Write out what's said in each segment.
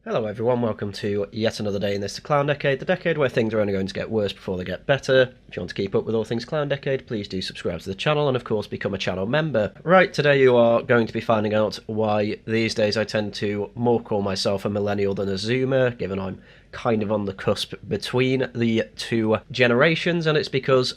Hello everyone, welcome to yet another day in this Clown Decade, the decade where things are only going to get worse before they get better. If you want to keep up with all things Clown Decade, please do subscribe to the channel and of course become a channel member. Right, today you are going to be finding out why these days I tend to more call myself a millennial than a zoomer, given I'm kind of on the cusp between the two generations, and it's because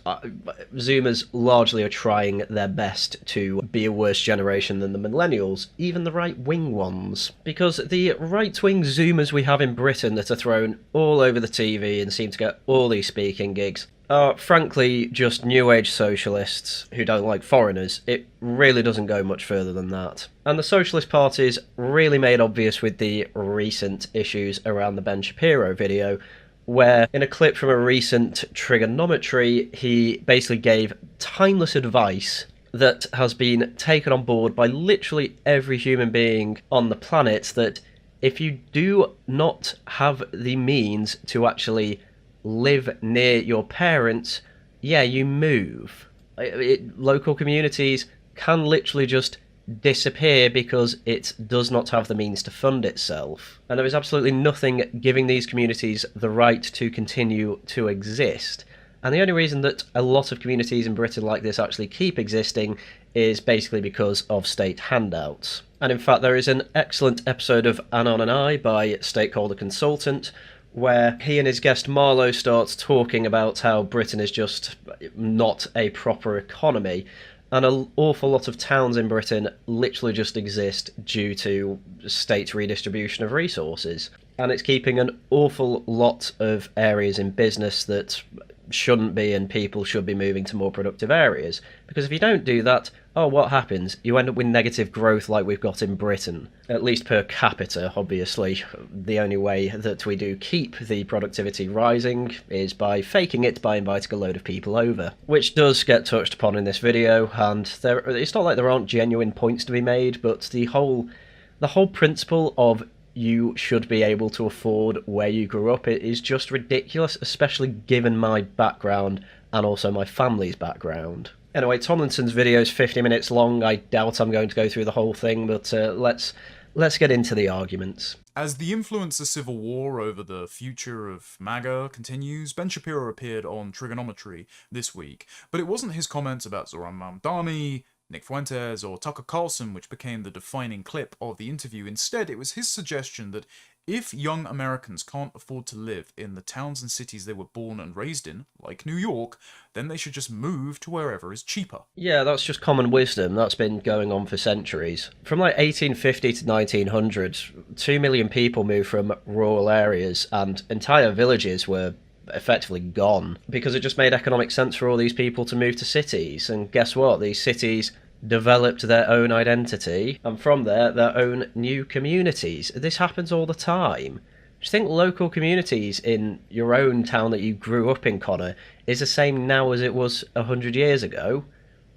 zoomers largely are trying their best to be a worse generation than the millennials, even the right-wing ones. Because the right-wing zoomers we have in Britain that are thrown all over the TV and seem to get all these speaking gigs are frankly just new age socialists who don't like foreigners. It really doesn't go much further than that. And the socialist parties really made obvious with the recent issues around the Ben Shapiro video, where in a clip from a recent trigonometry, he basically gave timeless advice that has been taken on board by literally every human being on the planet, that if you do not have the means to actually live near your parents, yeah, you move. Local communities can literally just disappear because it does not have the means to fund itself. And there is absolutely nothing giving these communities the right to continue to exist. And the only reason that a lot of communities in Britain like this actually keep existing is basically because of state handouts. And in fact, there is an excellent episode of Anon and I by Stakeholder Consultant, where he and his guest Marlowe starts talking about how Britain is just not a proper economy, and an awful lot of towns in Britain literally just exist due to state redistribution of resources. And it's keeping an awful lot of areas in business that shouldn't be, and people should be moving to more productive areas. Because if you don't do that, what happens? You end up with negative growth like we've got in Britain. At least per capita, obviously. The only way that we do keep the productivity rising is by faking it by inviting a load of people over. Which does get touched upon in this video, and it's not like there aren't genuine points to be made, but the whole principle of you should be able to afford where you grew up, it is just ridiculous, especially given my background and also my family's background. Anyway, Tomlinson's video is 50 minutes long. I doubt I'm going to go through the whole thing, but let's get into the arguments. As the influencer civil war over the future of MAGA continues, Ben Shapiro appeared on Trigonometry this week, but it wasn't his comments about Zoran Mamdani, Nick Fuentes, or Tucker Carlson which became the defining clip of the interview. Instead, it was his suggestion that if young Americans can't afford to live in the towns and cities they were born and raised in, like New York, then they should just move to wherever is cheaper. Yeah, that's just common wisdom. That's been going on for centuries. From like 1850 to 1900, 2 million people moved from rural areas, and entire villages were effectively gone because it just made economic sense for all these people to move to cities. And guess what? These cities developed their own identity, and from there, their own new communities. This happens all the time. Do you think local communities in your own town that you grew up in, Connor, is the same now as it was 100 years ago?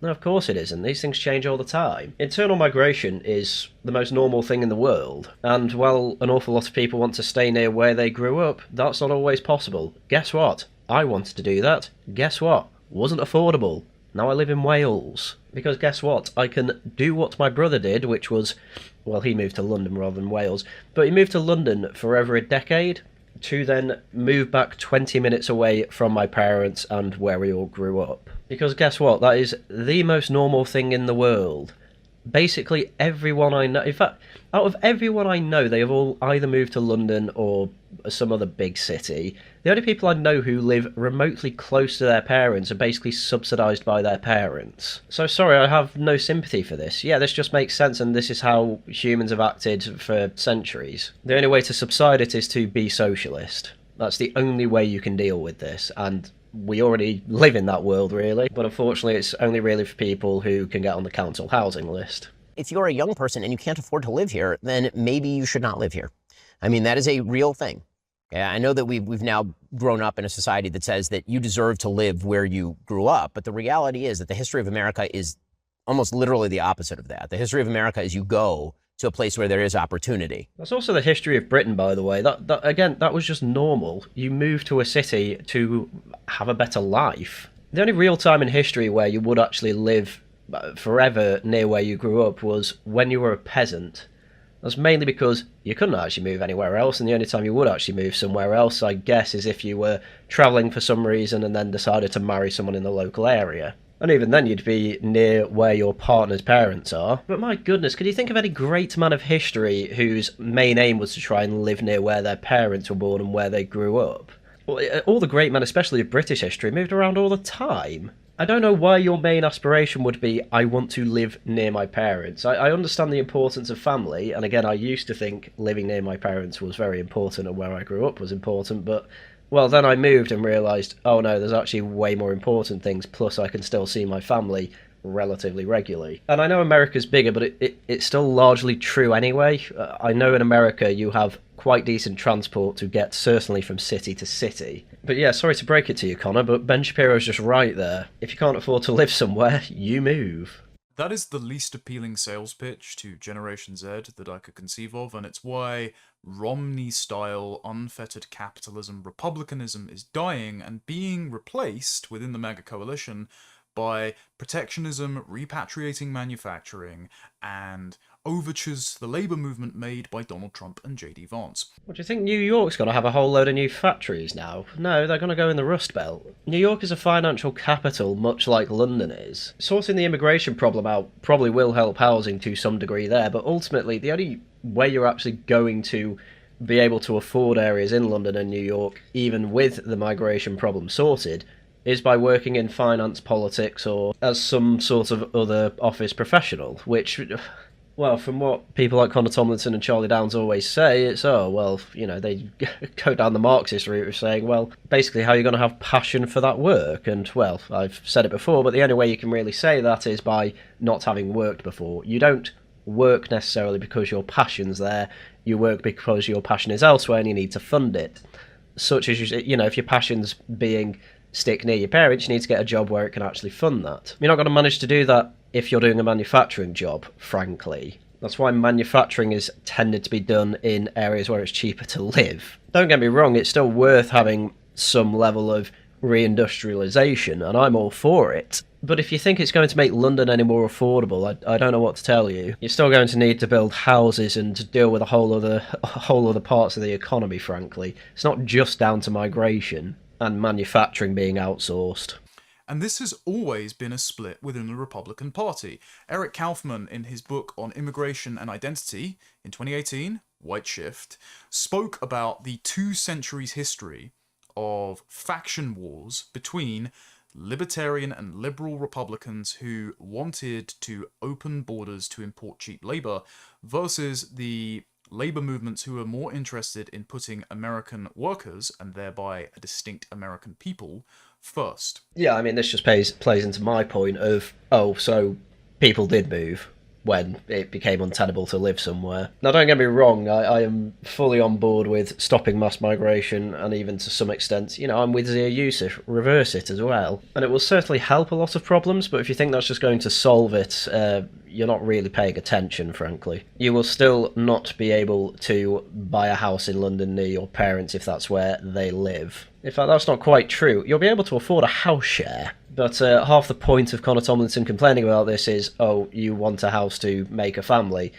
No, of course it isn't. These things change all the time. Internal migration is the most normal thing in the world, and while an awful lot of people want to stay near where they grew up, that's not always possible. Guess what? I wanted to do that. Guess what? Wasn't affordable. Now I live in Wales. Because guess what? I can do what my brother did, which was, well, he moved to London rather than Wales, but he moved to London for over a decade to then move back 20 minutes away from my parents and where we all grew up. Because guess what? That is the most normal thing in the world. Basically everyone I know, in fact, out of everyone I know, they have all either moved to London or some other big city. The only people I know who live remotely close to their parents are basically subsidised by their parents. So sorry, I have no sympathy for this. Yeah, this just makes sense, and this is how humans have acted for centuries. The only way to subside it is to be socialist. That's the only way you can deal with this, and we already live in that world, really. But unfortunately, it's only really for people who can get on the council housing list. If you're a young person and you can't afford to live here, then maybe you should not live here. I mean, that is a real thing. Yeah, I know that we've now grown up in a society that says that you deserve to live where you grew up, but the reality is that the history of America is almost literally the opposite of that. The history of America is you go to a place where there is opportunity. That's also the history of Britain, by the way. That was just normal. You move to a city to have a better life. The only real time in history where you would actually live forever near where you grew up was when you were a peasant. That's mainly because you couldn't actually move anywhere else, and the only time you would actually move somewhere else, I guess, is if you were travelling for some reason and then decided to marry someone in the local area. And even then, you'd be near where your partner's parents are. But my goodness, could you think of any great man of history whose main aim was to try and live near where their parents were born and where they grew up? All the great men, especially of British history, moved around all the time. I don't know why your main aspiration would be, I want to live near my parents. I understand the importance of family, and again, I used to think living near my parents was very important and where I grew up was important, but, well, then I moved and realised, oh no, there's actually way more important things, plus I can still see my family relatively regularly. And I know America's bigger, but it's still largely true anyway. I know in America you have quite decent transport to get certainly from city to city. But yeah, sorry to break it to you, Connor, but Ben Shapiro's just right there. If you can't afford to live somewhere, you move. That is the least appealing sales pitch to Generation Z that I could conceive of, and it's why Romney-style unfettered capitalism republicanism is dying and being replaced within the MAGA coalition by protectionism, repatriating manufacturing, and overtures to the labour movement made by Donald Trump and J.D. Vance. What, do you think New York's going to have a whole load of new factories now? No, they're going to go in the Rust Belt. New York is a financial capital, much like London is. Sorting the immigration problem out probably will help housing to some degree there, but ultimately the only way you're actually going to be able to afford areas in London and New York, even with the migration problem sorted, is by working in finance, politics, or as some sort of other office professional, which, well, from what people like Connor Tomlinson and Charlie Downs always say, it's, oh, well, you know, they go down the Marxist route of saying, well, basically how you're going to have passion for that work. And, well, I've said it before, but the only way you can really say that is by not having worked before. You don't work necessarily because your passion's there. You work because your passion is elsewhere and you need to fund it. Such as, you know, if your passion's being stick near your parents, you need to get a job where it can actually fund that. You're not going to manage to do that if you're doing a manufacturing job, frankly. That's why manufacturing is tended to be done in areas where it's cheaper to live. Don't get me wrong, it's still worth having some level of reindustrialisation, and I'm all for it. But if you think it's going to make London any more affordable, I don't know what to tell you. You're still going to need to build houses and to deal with a whole other parts of the economy, frankly. It's not just down to migration and manufacturing being outsourced. And this has always been a split within the Republican Party. Eric Kaufman, in his book on immigration and identity in 2018, White Shift, spoke about the 2 centuries history of faction wars between libertarian and liberal Republicans who wanted to open borders to import cheap labour versus the labour movements who are more interested in putting American workers, and thereby a distinct American people, first. Yeah, I mean, this just plays into my point of, oh, so people did move when it became untenable to live somewhere. Now, don't get me wrong, I am fully on board with stopping mass migration, and even to some extent, you know, I'm with Zia Youssef, reverse it as well. And it will certainly help a lot of problems, but if you think that's just going to solve it, you're not really paying attention, frankly. You will still not be able to buy a house in London near your parents if that's where they live. In fact, that's not quite true. You'll be able to afford a house share. But half the point of Connor Tomlinson complaining about this is, oh, you want a house to make a family.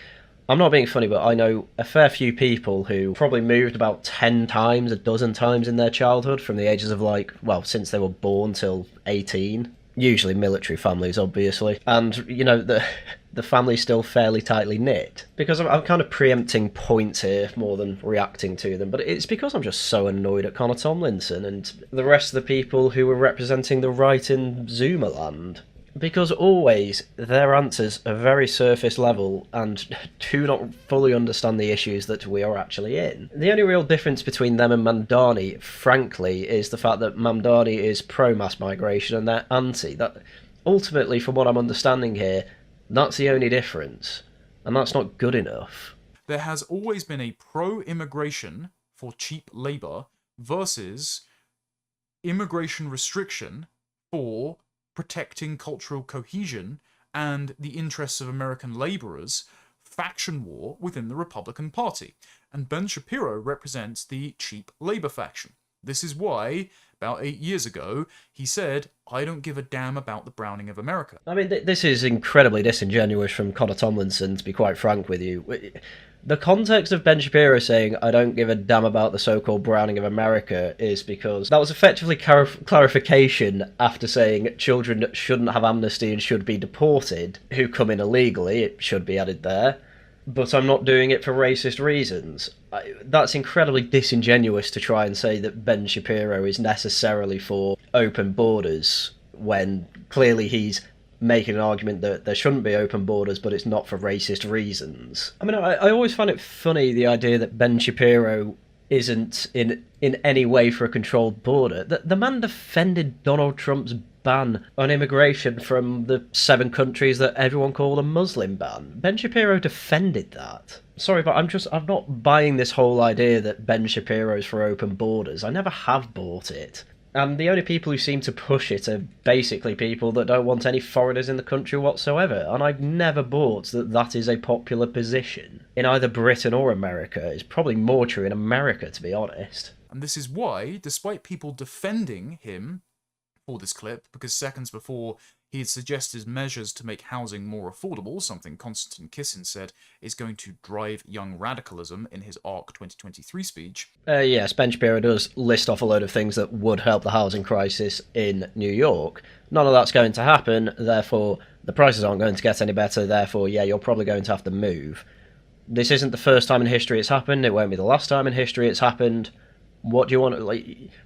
I'm not being funny, but I know a fair few people who probably moved about 10 times, a dozen times in their childhood, from the ages of, like, well, since they were born till 18. Usually military families, obviously. And, you know, the family's still fairly tightly knit. Because I'm kind of preempting points here more than reacting to them, but it's because I'm just so annoyed at Connor Tomlinson and the rest of the people who were representing the right in Zoomerland. Because always their answers are very surface level and do not fully understand the issues that we are actually in. The only real difference between them and Mamdani, frankly, is the fact that Mamdani is pro-mass migration and they're anti. That ultimately, from what I'm understanding here, that's the only difference. And that's not good enough. There has always been a pro-immigration for cheap labour versus immigration restriction for protecting cultural cohesion and the interests of American labourers, faction war within the Republican Party. And Ben Shapiro represents the cheap labour faction. This is why, about 8 years ago, he said, I don't give a damn about the browning of America. I mean, this is incredibly disingenuous from Connor Tomlinson, to be quite frank with you. The context of Ben Shapiro saying, I don't give a damn about the so-called browning of America, is because that was effectively clarification after saying children shouldn't have amnesty and should be deported, who come in illegally, it should be added there, but I'm not doing it for racist reasons. That's incredibly disingenuous to try and say that Ben Shapiro is necessarily for open borders, when clearly he's making an argument that there shouldn't be open borders, but it's not for racist reasons. I mean, I always find it funny, the idea that Ben Shapiro isn't in any way for a controlled border. The man defended Donald Trump's ban on immigration from the 7 countries that everyone called a Muslim ban. Ben Shapiro defended that. Sorry, but I'm not buying this whole idea that Ben Shapiro's for open borders. I never have bought it. And the only people who seem to push it are basically people that don't want any foreigners in the country whatsoever. And I've never bought that that is a popular position in either Britain or America. It's probably more true in America, to be honest. And this is why, despite people defending him for this clip, because seconds before he had suggested measures to make housing more affordable, something Konstantin Kisin said is going to drive young radicalism in his ARC 2023 speech. Yes, Ben Shapiro does list off a load of things that would help the housing crisis in New York. None of that's going to happen, therefore the prices aren't going to get any better, therefore, yeah, you're probably going to have to move. This isn't the first time in history it's happened, it won't be the last time in history it's happened. What do you want?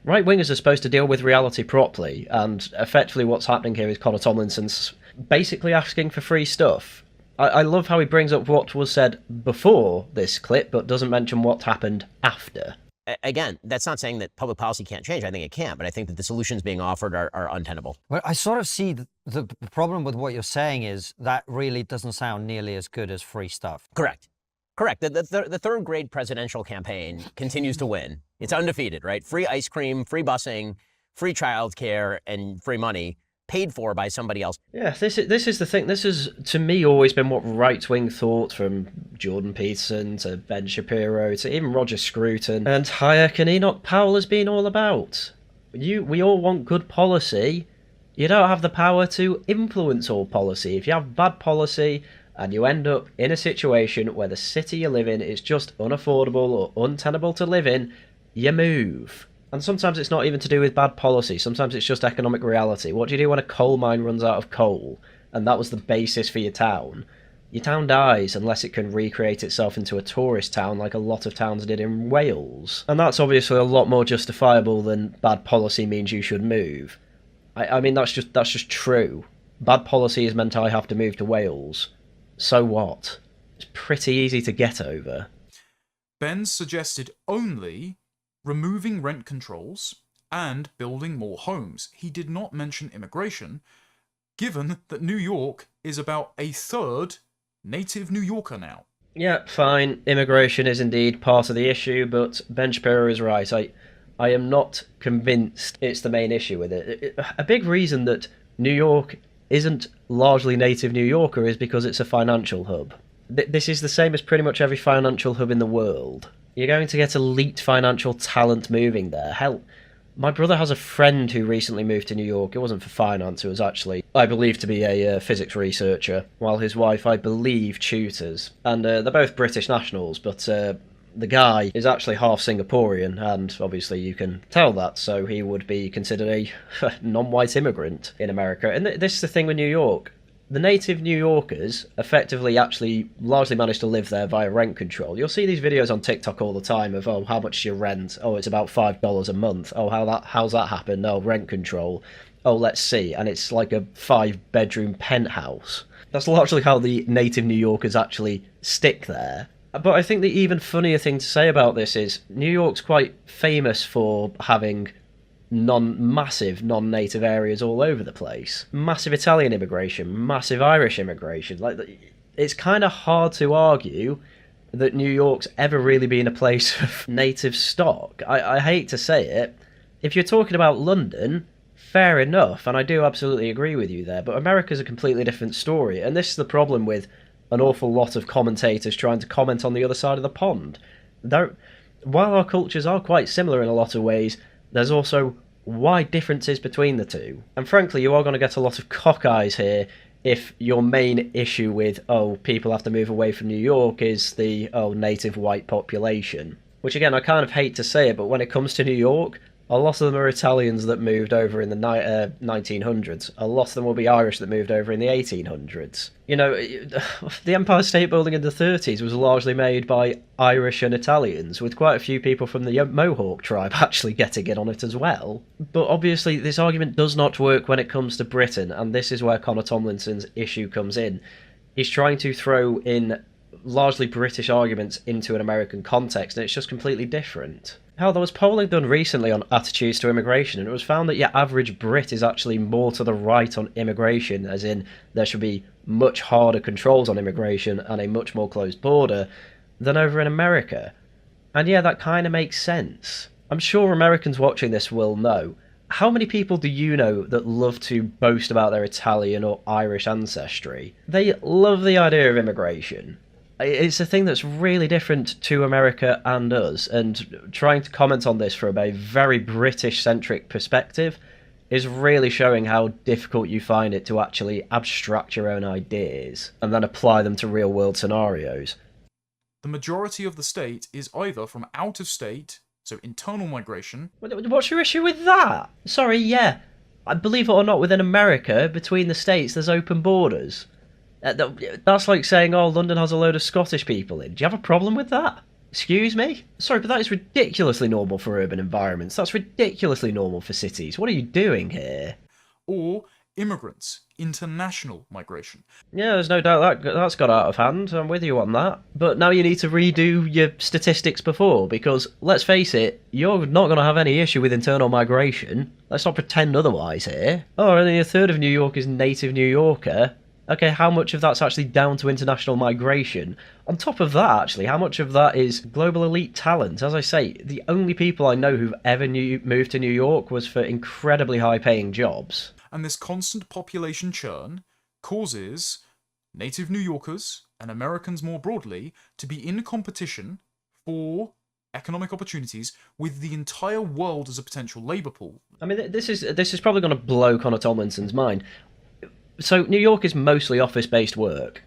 Right-wingers are supposed to deal with reality properly, and effectively what's happening here is Connor Tomlinson's basically asking for free stuff. I love how he brings up what was said before this clip, but doesn't mention what happened after. Again, that's not saying that public policy can't change. I think it can, but I think that the solutions being offered are untenable. Well, I sort of see the problem with what you're saying is that really doesn't sound nearly as good as free stuff. Correct. The third grade presidential campaign continues to win. It's undefeated, right? Free ice cream, free busing, free childcare, and free money paid for by somebody else. Yeah, this is the thing. This has, to me, always been what right-wing thought, from Jordan Peterson to Ben Shapiro to even Roger Scruton and Hayek and Enoch Powell has been all about. We all want good policy. You don't have the power to influence all policy. If you have bad policy and you end up in a situation where the city you live in is just unaffordable or untenable to live in, you move. And sometimes it's not even to do with bad policy, sometimes it's just economic reality. What do you do when a coal mine runs out of coal, and that was the basis for your town? Your town dies unless it can recreate itself into a tourist town like a lot of towns did in Wales. And that's obviously a lot more justifiable than bad policy means you should move. I mean, that's just true. Bad policy has meant I have to move to Wales. So what? It's pretty easy to get over. Ben suggested only removing rent controls and building more homes. He did not mention immigration, given that New York is about a third native New Yorker now. Yeah, fine. Immigration is indeed part of the issue, but Ben Shapiro is right. I am not convinced it's the main issue with it. A big reason that New York isn't largely native New Yorker is because it's a financial hub. This is the same as pretty much every financial hub in the world. You're going to get elite financial talent moving there. Hell, my brother has a friend who recently moved to New York. It wasn't for finance, it was actually, I believe, to be a physics researcher, while his wife, I believe, tutors. And they're both British nationals, but the guy is actually half Singaporean, and obviously you can tell that, so he would be considered a non-white immigrant in America. And this is the thing with New York. The native New Yorkers effectively actually largely managed to live there via rent control. You'll see these videos on TikTok all the time of, oh, how much is your rent? Oh, it's about $5 a month. Oh, how's that happen? Oh, rent control. Oh, let's see. And it's like a 5-bedroom penthouse. That's largely how the native New Yorkers actually stick there. But I think the even funnier thing to say about this is New York's quite famous for having massive non-native areas all over the place. Massive Italian immigration, massive Irish immigration. It's kind of hard to argue that New York's ever really been a place of native stock. I hate to say it. If you're talking about London, fair enough, and I do absolutely agree with you there, but America's a completely different story, and this is the problem with an awful lot of commentators trying to comment on the other side of the pond. While our cultures are quite similar in a lot of ways, there's also wide differences between the two. And frankly, you are going to get a lot of cockeyes here if your main issue with, oh, people have to move away from New York is the, oh, native white population. Which, again, I kind of hate to say it, but when it comes to New York, a lot of them are Italians that moved over in the 1900s. A lot of them will be Irish that moved over in the 1800s. You know, the Empire State Building in the 30s was largely made by Irish and Italians, with quite a few people from the Mohawk tribe actually getting in on it as well. But obviously, this argument does not work when it comes to Britain, and this is where Connor Tomlinson's issue comes in. He's trying to throw in largely British arguments into an American context, and it's just completely different. Hell, there was polling done recently on attitudes to immigration, and it was found that your average Brit is actually more to the right on immigration, as in there should be much harder controls on immigration and a much more closed border than over in America. And yeah, that kind of makes sense. I'm sure Americans watching this will know. How many people do you know that love to boast about their Italian or Irish ancestry? They love the idea of immigration. It's a thing that's really different to America and us, and trying to comment on this from a very British-centric perspective is really showing how difficult you find it to actually abstract your own ideas and then apply them to real-world scenarios. The majority of the state is either from out of state, so internal migration. What's your issue with that? Sorry, yeah. I believe it or not, within America, between the states, there's open borders. That's like saying, oh, London has a load of Scottish people in. Do you have a problem with that? Excuse me? Sorry, but that is ridiculously normal for urban environments. That's ridiculously normal for cities. What are you doing here? Or immigrants, international migration. Yeah, there's no doubt that's got out of hand. I'm with you on that. But now you need to redo your statistics before, because, let's face it, you're not going to have any issue with internal migration. Let's not pretend otherwise here. Oh, only a third of New York is native New Yorker. Okay, how much of that's actually down to international migration? On top of that, actually, how much of that is global elite talent? As I say, the only people I know who've ever moved to New York was for incredibly high-paying jobs. And this constant population churn causes native New Yorkers, and Americans more broadly, to be in competition for economic opportunities with the entire world as a potential labour pool. I mean, this is probably going to blow Connor Tomlinson's mind. So New York is mostly office-based work.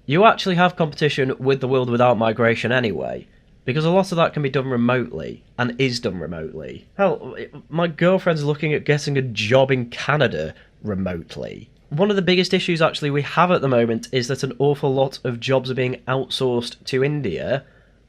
You actually have competition with the world without migration anyway, because a lot of that can be done remotely, and is done remotely. Hell, my girlfriend's looking at getting a job in Canada remotely. One of the biggest issues actually we have at the moment is that an awful lot of jobs are being outsourced to India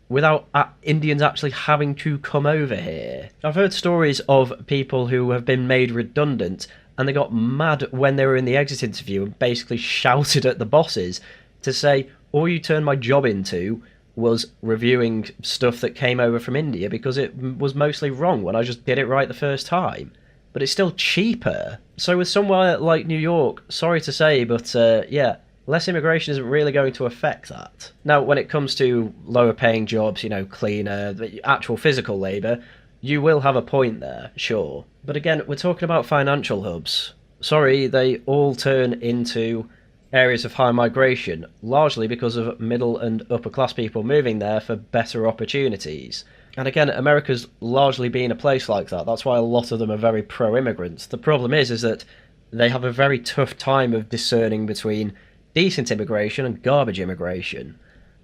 without Indians actually having to come over here. I've heard stories of people who have been made redundant and they got mad when they were in the exit interview and basically shouted at the bosses to say, all you turned my job into was reviewing stuff that came over from India because it was mostly wrong when I just did it right the first time. But it's still cheaper. So with somewhere like New York, sorry to say, but yeah, less immigration isn't really going to affect that. Now, when it comes to lower paying jobs, you know, cleaner, actual physical labour, you will have a point there, sure. But again, we're talking about financial hubs. Sorry, they all turn into areas of high migration, largely because of middle and upper class people moving there for better opportunities. And again, America's largely been a place like that. That's why a lot of them are very pro-immigrants. The problem is that they have a very tough time of discerning between decent immigration and garbage immigration.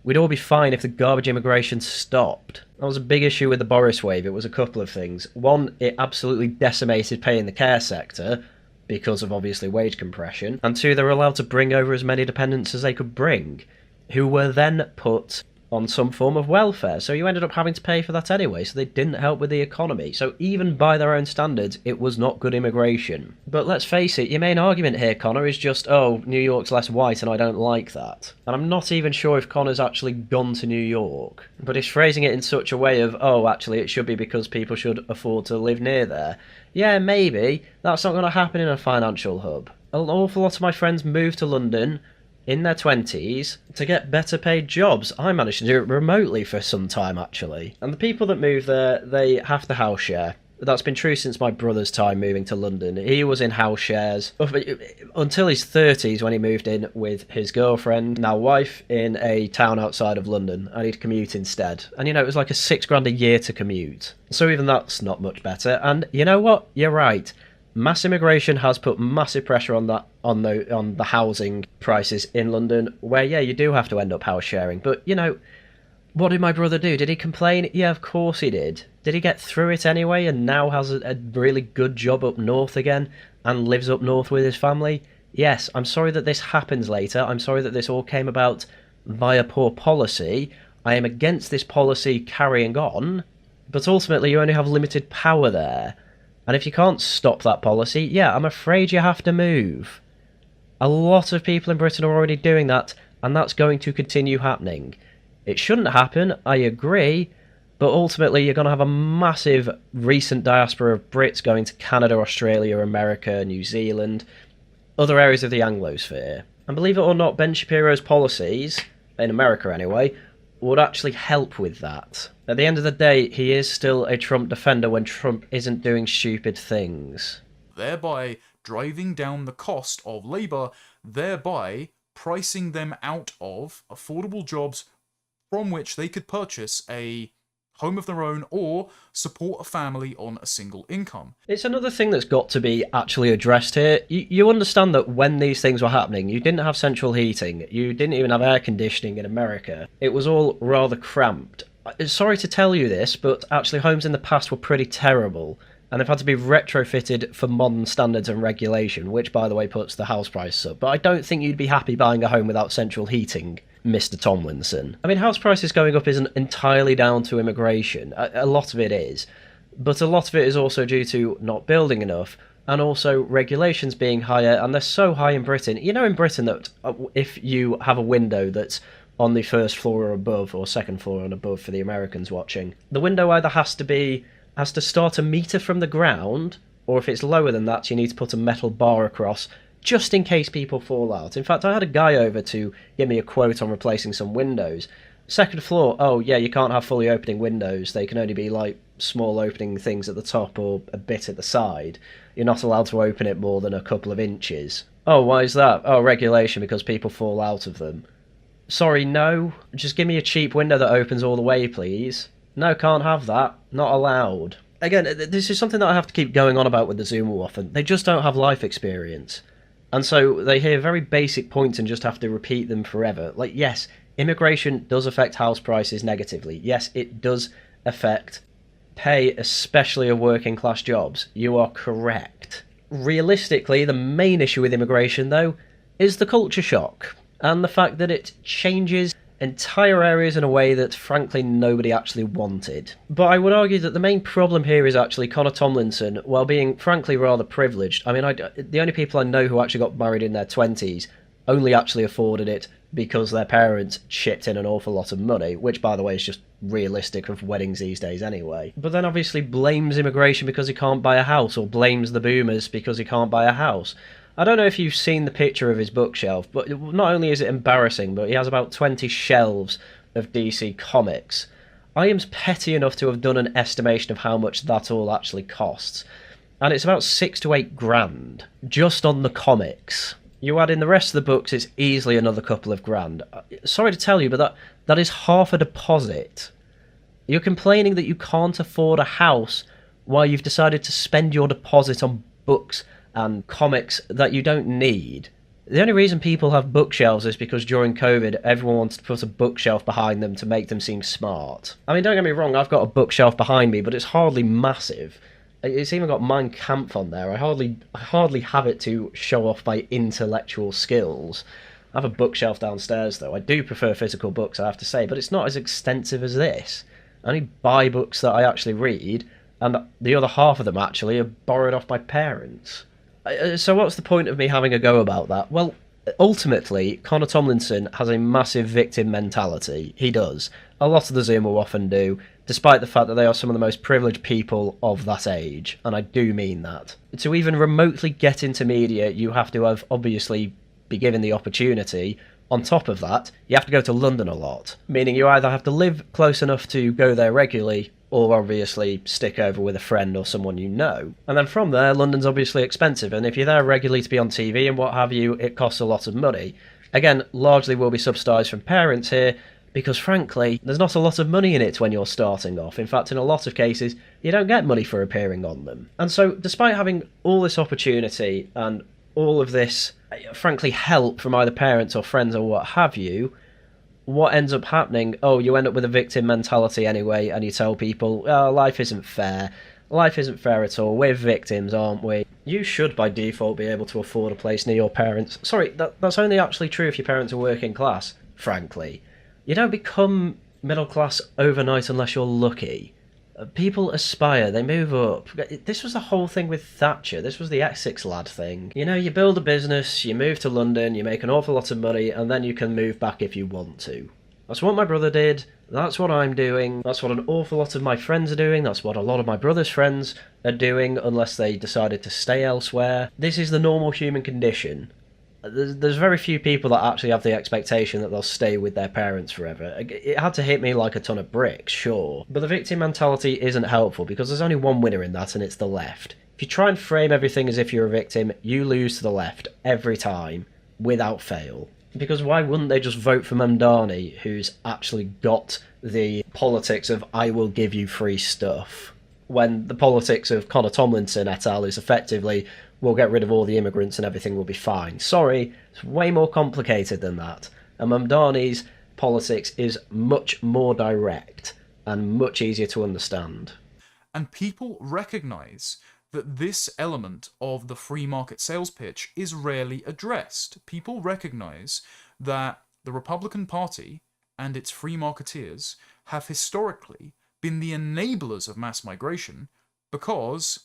We'd all be fine if the garbage immigration stopped. That was a big issue with the Boris wave. It was a couple of things. One, it absolutely decimated pay in the care sector because of obviously wage compression. And two, they were allowed to bring over as many dependents as they could bring, who were then put on some form of welfare. So you ended up having to pay for that anyway, so they didn't help with the economy. So even by their own standards, it was not good immigration. But let's face it, your main argument here, Connor, is just, oh, New York's less white and I don't like that. And I'm not even sure if Connor's actually gone to New York. But he's phrasing it in such a way of, oh, actually, it should be because people should afford to live near there. Yeah, maybe. That's not going to happen in a financial hub. An awful lot of my friends moved to London in their 20s to get better paid jobs. I managed to do it remotely for some time, actually. And the people that move there, they have to house share. That's been true since my brother's time moving to London. He was in house shares until his 30s when he moved in with his girlfriend, now wife, in a town outside of London, and he'd commute instead. And you know, it was like a £6 grand a year to commute. So even that's not much better. And you know what? You're right. Mass immigration has put massive pressure on the housing prices in London, where, yeah, you do have to end up house sharing. But, you know, what did my brother do? Did he complain? Yeah, of course he did. Did he get through it anyway and now has a really good job up north again and lives up north with his family? Yes, I'm sorry that this happens later. I'm sorry that this all came about via poor policy. I am against this policy carrying on, but ultimately you only have limited power there. And if you can't stop that policy, yeah, I'm afraid you have to move. A lot of people in Britain are already doing that, and that's going to continue happening. It shouldn't happen, I agree, but ultimately you're going to have a massive recent diaspora of Brits going to Canada, Australia, America, New Zealand, other areas of the Anglosphere. And believe it or not, Ben Shapiro's policies, in America anyway, would actually help with that. At the end of the day, he is still a Trump defender when Trump isn't doing stupid things. Thereby driving down the cost of labour, thereby pricing them out of affordable jobs from which they could purchase a home of their own or support a family on a single income. It's another thing that's got to be actually addressed here. You understand that when these things were happening, you didn't have central heating, you didn't even have air conditioning in America. It was all rather cramped. Sorry to tell you this, but actually homes in the past were pretty terrible, and they've had to be retrofitted for modern standards and regulation, which, by the way, puts the house prices up. But I don't think you'd be happy buying a home without central heating, Mr. Tomlinson. I mean, house prices going up isn't entirely down to immigration. A lot of it is. But a lot of it is also due to not building enough, and also regulations being higher, and they're so high in Britain. You know in Britain that if you have a window that's on the first floor or above, or second floor and above for the Americans watching, the window either has to start a metre from the ground, or if it's lower than that, you need to put a metal bar across, just in case people fall out. In fact, I had a guy over to give me a quote on replacing some windows. Second floor, oh yeah, you can't have fully opening windows. They can only be like small opening things at the top or a bit at the side. You're not allowed to open it more than a couple of inches. Oh, why is that? Oh, regulation, because people fall out of them. Sorry, no. Just give me a cheap window that opens all the way, please. No, can't have that. Not allowed. Again, this is something that I have to keep going on about with the Zoomer often. They just don't have life experience. And so they hear very basic points and just have to repeat them forever. Like, yes, immigration does affect house prices negatively. Yes, it does affect pay, especially of working class jobs. You are correct. Realistically, the main issue with immigration, though, is the culture shock. And the fact that it changes entire areas in a way that, frankly, nobody actually wanted. But I would argue that the main problem here is actually Connor Tomlinson, while being, frankly, rather privileged. I mean, the only people I know who actually got married in their 20s only actually afforded it because their parents chipped in an awful lot of money, which, by the way, is just realistic of weddings these days anyway. But then obviously blames immigration because he can't buy a house, or blames the boomers because he can't buy a house. I don't know if you've seen the picture of his bookshelf, but not only is it embarrassing, but he has about 20 shelves of DC comics. I am petty enough to have done an estimation of how much that all actually costs, and it's about 6 to 8 grand, just on the comics. You add in the rest of the books, it's easily another couple of grand. Sorry to tell you, but that is half a deposit. You're complaining that you can't afford a house while you've decided to spend your deposit on books and comics that you don't need. The only reason people have bookshelves is because during COVID, everyone wanted to put a bookshelf behind them to make them seem smart. I mean, don't get me wrong, I've got a bookshelf behind me, but it's hardly massive. It's even got Mein Kampf on there. I hardly have it to show off my intellectual skills. I have a bookshelf downstairs, though. I do prefer physical books, I have to say, but it's not as extensive as this. I only buy books that I actually read, and the other half of them, actually, are borrowed off my parents. So what's the point of me having a go about that? Well, ultimately, Connor Tomlinson has a massive victim mentality. He does. A lot of the Zoomer often do, despite the fact that they are some of the most privileged people of that age, and I do mean that. To even remotely get into media, you have to have obviously be given the opportunity. On top of that, you have to go to London a lot, meaning you either have to live close enough to go there regularly, or obviously stick over with a friend or someone you know. And then from there, London's obviously expensive, and if you're there regularly to be on TV and what have you, it costs a lot of money. Again, largely will be subsidised from parents here, Because frankly, there's not a lot of money in it when you're starting off. In fact, in a lot of cases, you don't get money for appearing on them. And so, despite having all this opportunity and all of this, frankly, help from either parents or friends or what have you, what ends up happening, you end up with a victim mentality anyway, and you tell people, life isn't fair. Life isn't fair at all. We're victims, aren't we? You should, by default, be able to afford a place near your parents. Sorry, that's only actually true if your parents are working class, frankly. You don't become middle class overnight unless you're lucky. People aspire, they move up. This was the whole thing with Thatcher. This was the Essex lad thing. You build a business, you move to London, you make an awful lot of money, and then you can move back if you want to. That's what my brother did. That's what I'm doing. That's what an awful lot of my friends are doing. That's what a lot of my brother's friends are doing, unless they decided to stay elsewhere. This is the normal human condition. There's very few people that actually have the expectation that they'll stay with their parents forever. It had to hit me like a ton of bricks, sure. But the victim mentality isn't helpful, because there's only one winner in that, and it's the left. If you try and frame everything as if you're a victim, you lose to the left every time, without fail. Because why wouldn't they just vote for Mamdani, who's actually got the politics of I will give you free stuff, when the politics of Connor Tomlinson et al. Is effectively we'll get rid of all the immigrants and everything will be fine. Sorry, it's way more complicated than that. And Mamdani's politics is much more direct and much easier to understand. And people recognise that this element of the free market sales pitch is rarely addressed. People recognise that the Republican Party and its free marketeers have historically been the enablers of mass migration, because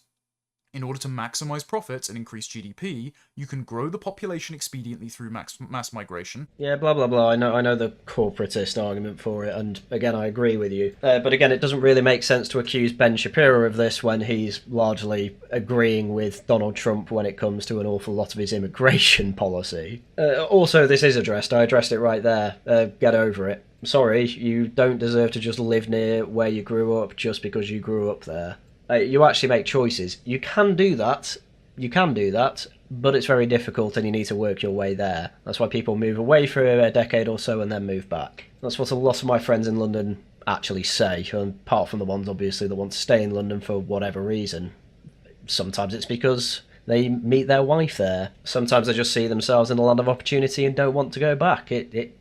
in order to maximize profits and increase GDP, you can grow the population expediently through mass migration. Yeah, blah, blah, blah. I know the corporatist argument for it, and again, I agree with you. But again, it doesn't really make sense to accuse Ben Shapiro of this when he's largely agreeing with Donald Trump when it comes to an awful lot of his immigration policy. Also, this is addressed. I addressed it right there. Get over it. Sorry, you don't deserve to just live near where you grew up just because you grew up there. You actually make choices. You can do that, but it's very difficult and you need to work your way there. That's why people move away for a decade or so and then move back. That's what a lot of my friends in London actually say, apart from the ones, obviously, that want to stay in London for whatever reason. Sometimes it's because they meet their wife there. Sometimes they just see themselves in a land of opportunity and don't want to go back. It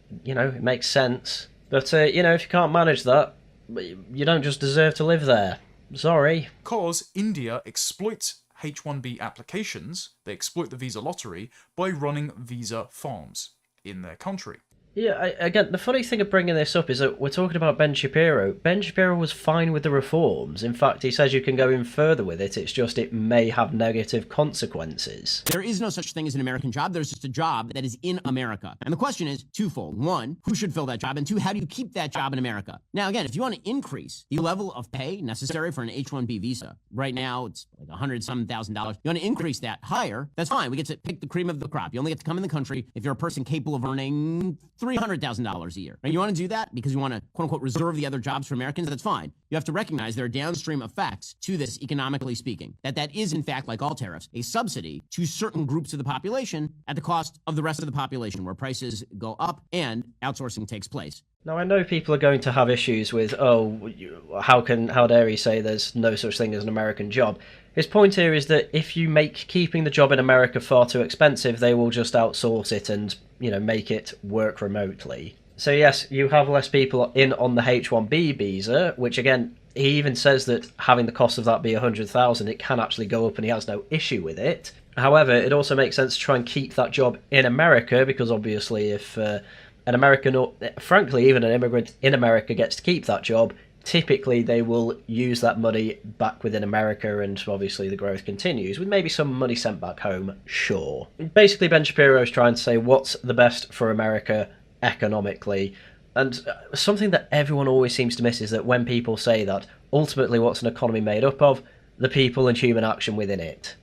makes sense. But, if you can't manage that, you don't just deserve to live there. Sorry. Because India exploits H-1B applications, they exploit the visa lottery, by running visa farms in their country. Yeah, again, the funny thing of bringing this up is that we're talking about Ben Shapiro. Ben Shapiro was fine with the reforms. In fact, he says you can go in further with it. It's just it may have negative consequences. There is no such thing as an American job. There's just a job that is in America. And the question is twofold. One, who should fill that job? And two, how do you keep that job in America? Now, again, if you want to increase the level of pay necessary for an H-1B visa, right now it's like $100,000. You want to increase that higher, that's fine. We get to pick the cream of the crop. You only get to come in the country if you're a person capable of earning $300,000 a year. And you want to do that because you want to, quote unquote, reserve the other jobs for Americans? That's fine. You have to recognize there are downstream effects to this, economically speaking. That is, in fact, like all tariffs, a subsidy to certain groups of the population at the cost of the rest of the population, where prices go up and outsourcing takes place. Now, I know people are going to have issues with, how dare he say there's no such thing as an American job? His point here is that if you make keeping the job in America far too expensive, they will just outsource it and, make it work remotely. So yes, you have less people in on the H-1B visa, which again, he even says that having the cost of that be $100,000, it can actually go up and he has no issue with it. However, it also makes sense to try and keep that job in America, because obviously if an American, or frankly even an immigrant in America gets to keep that job, typically they will use that money back within America, and obviously the growth continues, with maybe some money sent back home, sure. Basically, Ben Shapiro is trying to say what's the best for America economically, and something that everyone always seems to miss is that when people say that, ultimately what's an economy made up of? The people and human action within it.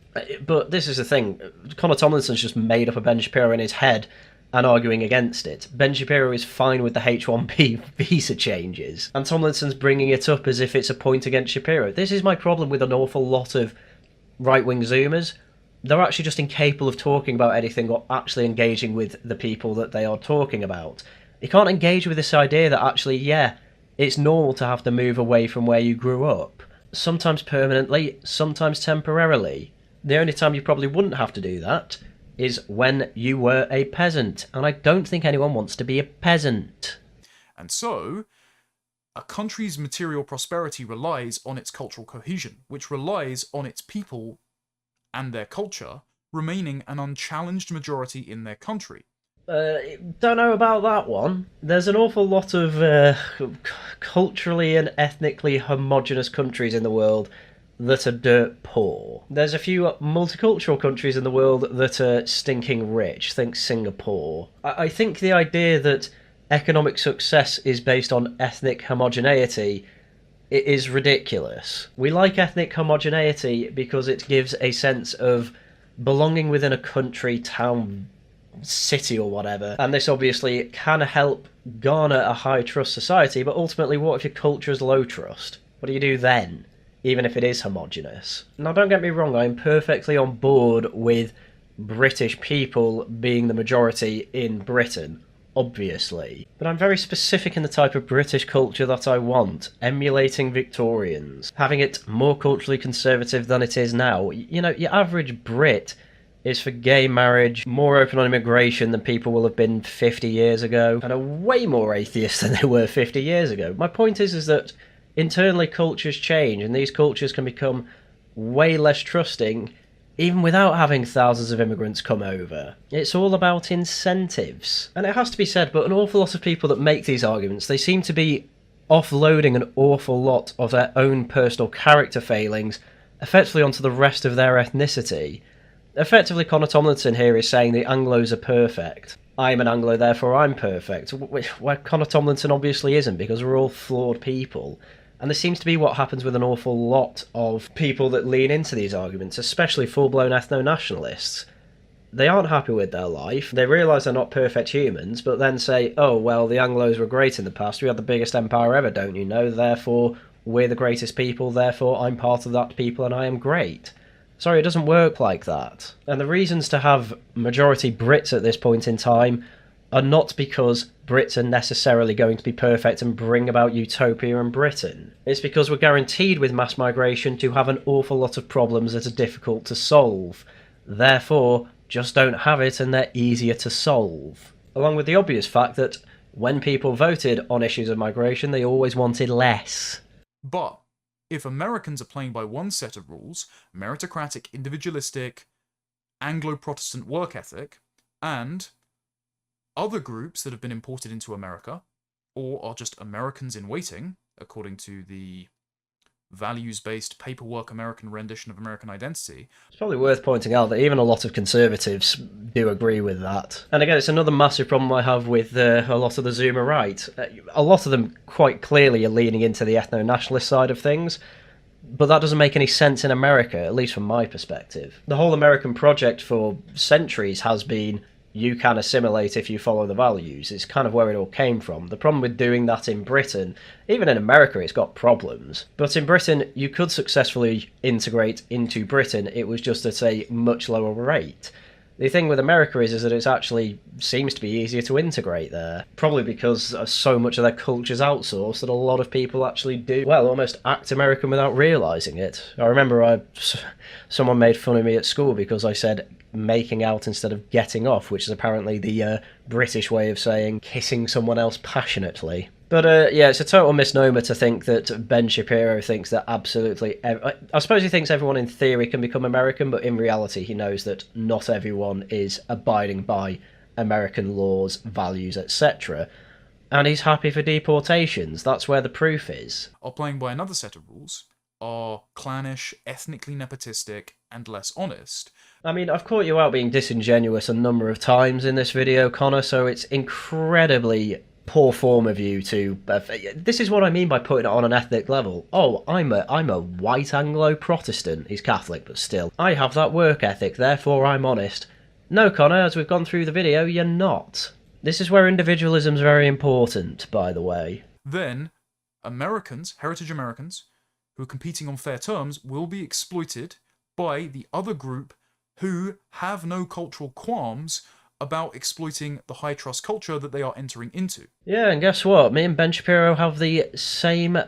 But this is the thing, Connor Tomlinson's just made up a Ben Shapiro in his head and arguing against it. Ben Shapiro is fine with the H-1B visa changes, and Tomlinson's bringing it up as if it's a point against Shapiro. This is my problem with an awful lot of right-wing Zoomers. They're actually just incapable of talking about anything or actually engaging with the people that they are talking about. You can't engage with this idea that actually, yeah, it's normal to have to move away from where you grew up. Sometimes permanently, sometimes temporarily. The only time you probably wouldn't have to do that is when you were a peasant. And I don't think anyone wants to be a peasant. And so, a country's material prosperity relies on its cultural cohesion, which relies on its people and their culture remaining an unchallenged majority in their country. Don't know about that one. There's an awful lot of culturally and ethnically homogenous countries in the world that are dirt poor. There's a few multicultural countries in the world that are stinking rich. Think Singapore. I think the idea that economic success is based on ethnic homogeneity is ridiculous. We like ethnic homogeneity because it gives a sense of belonging within a country, town, city or whatever, and this obviously can help garner a high trust society, but ultimately what if your culture is low trust? What do you do then, even if it is homogenous? Now don't get me wrong, I'm perfectly on board with British people being the majority in Britain, obviously, but I'm very specific in the type of British culture that I want, emulating Victorians, having it more culturally conservative than it is now. You know, your average Brit is for gay marriage, more open on immigration than people will have been 50 years ago, and are way more atheist than they were 50 years ago. My point is that internally cultures change, and these cultures can become way less trusting even without having thousands of immigrants come over. It's all about incentives. And it has to be said, but an awful lot of people that make these arguments, they seem to be offloading an awful lot of their own personal character failings effectively onto the rest of their ethnicity. Effectively, Connor Tomlinson here is saying the Anglos are perfect. I'm an Anglo, therefore I'm perfect. Where Connor Tomlinson obviously isn't, because we're all flawed people. And this seems to be what happens with an awful lot of people that lean into these arguments, especially full-blown ethno-nationalists. They aren't happy with their life, they realise they're not perfect humans, but then say, oh, well, the Anglos were great in the past, we had the biggest empire ever, don't you know, therefore we're the greatest people, therefore I'm part of that people and I am great. Sorry, it doesn't work like that. And the reasons to have majority Brits at this point in time are not because Brits are necessarily going to be perfect and bring about utopia in Britain. It's because we're guaranteed with mass migration to have an awful lot of problems that are difficult to solve. Therefore, just don't have it and they're easier to solve. Along with the obvious fact that when people voted on issues of migration, they always wanted less. But if Americans are playing by one set of rules, meritocratic, individualistic, Anglo-Protestant work ethic, and other groups that have been imported into America, or are just Americans in waiting, according to the values-based paperwork American rendition of American identity. It's probably worth pointing out that even a lot of conservatives do agree with that. And again, it's another massive problem I have with a lot of the Zoomer right. A lot of them quite clearly are leaning into the ethno-nationalist side of things, but that doesn't make any sense in America, at least from my perspective. The whole American project for centuries has been you can assimilate if you follow the values. It's kind of where it all came from. The problem with doing that in Britain, even in America it's got problems, but in Britain you could successfully integrate into Britain, it was just at a much lower rate. The thing with America is that it actually seems to be easier to integrate there, probably because so much of their culture's outsourced that a lot of people actually do, well, almost act American without realising it. I remember someone made fun of me at school because I said making out instead of getting off, which is apparently the British way of saying kissing someone else passionately. But yeah, it's a total misnomer to think that Ben Shapiro thinks that absolutely... I suppose he thinks everyone in theory can become American, but in reality he knows that not everyone is abiding by American laws, values, etc. And he's happy for deportations. That's where the proof is. Are playing by another set of rules, are clannish, ethnically nepotistic, and less honest. I mean, I've caught you out being disingenuous a number of times in this video, Connor, so it's incredibly poor form of you to... this is what I mean by putting it on an ethnic level. Oh, I'm a white Anglo-Protestant. He's Catholic, but still. I have that work ethic, therefore I'm honest. No, Connor, as we've gone through the video, you're not. This is where individualism's very important, by the way. Then, Americans, heritage Americans, who are competing on fair terms, will be exploited by the other group who have no cultural qualms about exploiting the high trust culture that they are entering into. Yeah, and guess what? Me and Ben Shapiro have the same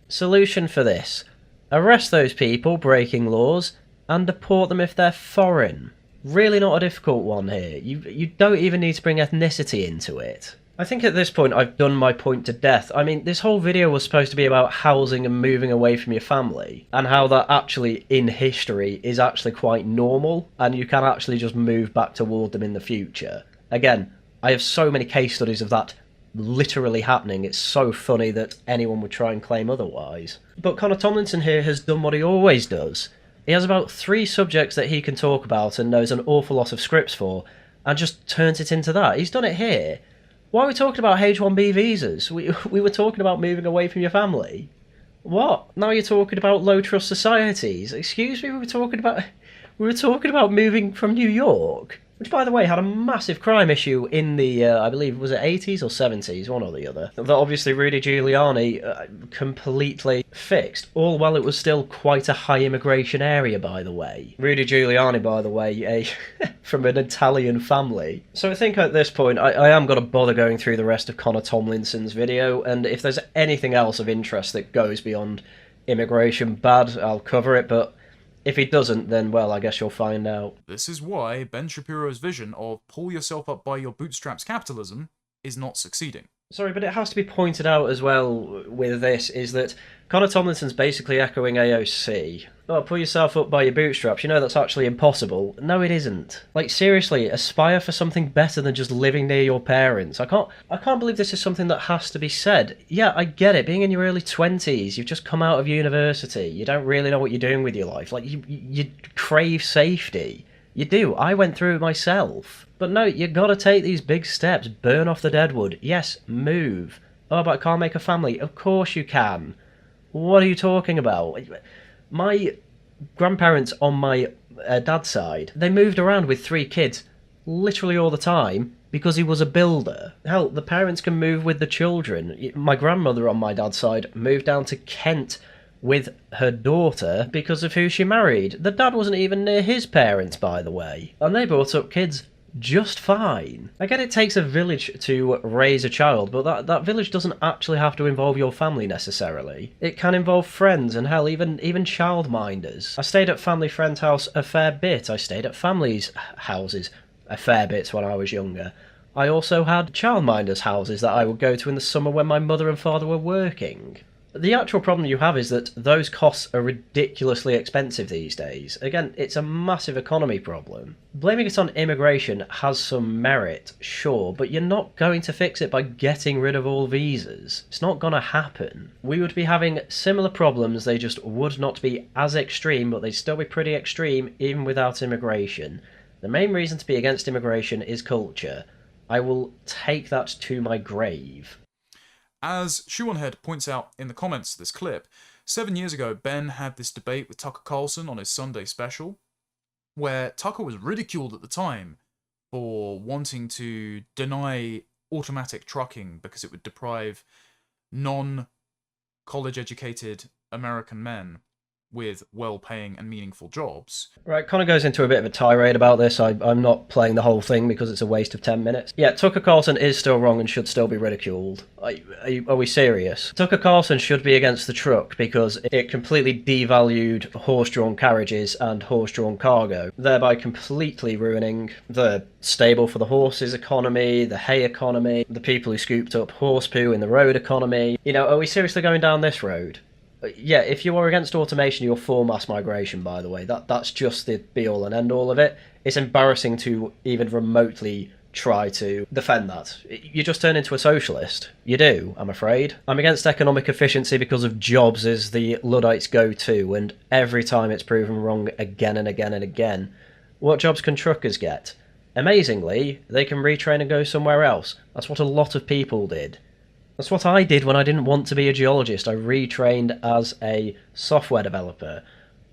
solution for this. Arrest those people breaking laws and deport them if they're foreign. Really not a difficult one here. You don't even need to bring ethnicity into it. I think at this point I've done my point to death. I mean, this whole video was supposed to be about housing and moving away from your family, and how that actually, in history, is actually quite normal, and you can actually just move back toward them in the future. Again, I have so many case studies of that literally happening. It's so funny that anyone would try and claim otherwise. But Connor Tomlinson here has done what he always does. He has about 3 subjects that he can talk about and knows an awful lot of scripts for, and just turns it into that. He's done it here. Why are we talking about H-1B visas? We were talking about moving away from your family. What? Now you're talking about low trust societies? Excuse me, we were talking about moving from New York, which, by the way, had a massive crime issue in the, I believe, was it 80s or 70s, one or the other, that obviously Rudy Giuliani completely fixed, all while it was still quite a high immigration area, by the way. Rudy Giuliani, by the way, from an Italian family. So I think at this point, I am going to bother going through the rest of Connor Tomlinson's video, and if there's anything else of interest that goes beyond immigration bad, I'll cover it, but if he doesn't, then, well, I guess you'll find out. This is why Ben Shapiro's vision of pull yourself up by your bootstraps capitalism is not succeeding. Sorry, but it has to be pointed out as well with this, is that Connor Tomlinson's basically echoing AOC. Oh, pull yourself up by your bootstraps. You know that's actually impossible. No, it isn't. Like, seriously, aspire for something better than just living near your parents. I can't believe this is something that has to be said. Yeah, I get it. Being in your early 20s, you've just come out of university. You don't really know what you're doing with your life. Like, you crave safety. You do. I went through it myself. But no, you gotta take these big steps. Burn off the deadwood. Yes, move. Oh, but I can't make a family. Of course you can. What are you talking about? My grandparents on my dad's side, they moved around with 3 kids literally all the time because he was a builder. Hell, the parents can move with the children. My grandmother on my dad's side moved down to Kent with her daughter because of who she married. The dad wasn't even near his parents, by the way. And they brought up kids just fine. I get it takes a village to raise a child, but that village doesn't actually have to involve your family necessarily. It can involve friends and hell, even childminders. I stayed at family friend's house a fair bit. I stayed at families' houses a fair bit when I was younger. I also had childminders' houses that I would go to in the summer when my mother and father were working. The actual problem you have is that those costs are ridiculously expensive these days. Again, it's a massive economy problem. Blaming it on immigration has some merit, sure, but you're not going to fix it by getting rid of all visas. It's not gonna happen. We would be having similar problems, they just would not be as extreme, but they'd still be pretty extreme even without immigration. The main reason to be against immigration is culture. I will take that to my grave. As Shoeonhead points out in the comments to this clip, 7 years ago Ben had this debate with Tucker Carlson on his Sunday special, where Tucker was ridiculed at the time for wanting to deny automatic trucking because it would deprive non-college educated American men with well-paying and meaningful jobs. Right, Connor goes into a bit of a tirade about this. I'm not playing the whole thing because it's a waste of 10 minutes. Yeah, Tucker Carlson is still wrong and should still be ridiculed. Are we serious? Tucker Carlson should be against the truck because it completely devalued horse-drawn carriages and horse-drawn cargo, thereby completely ruining the stable for the horses economy, the hay economy, the people who scooped up horse poo in the road economy. You know, are we seriously going down this road? Yeah, if you are against automation, you're for mass migration, by the way. That's just the be-all and end-all of it. It's embarrassing to even remotely try to defend that. You just turn into a socialist. You do, I'm afraid. I'm against economic efficiency because of jobs is the Luddites' go-to, and every time it's proven wrong again and again and again. What jobs can truckers get? Amazingly, they can retrain and go somewhere else. That's what a lot of people did. That's what I did when I didn't want to be a geologist. I retrained as a software developer.